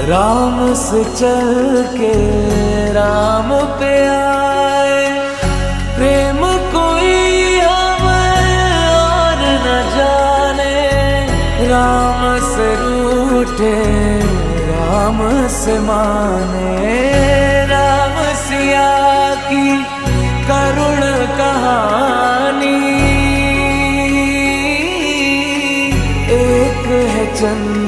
राम से चल के राम पे आए, प्रेम कोई हमें और न जाने। राम से रूठे राम से माने, राम सिया की करुण कहानी। एक है चंद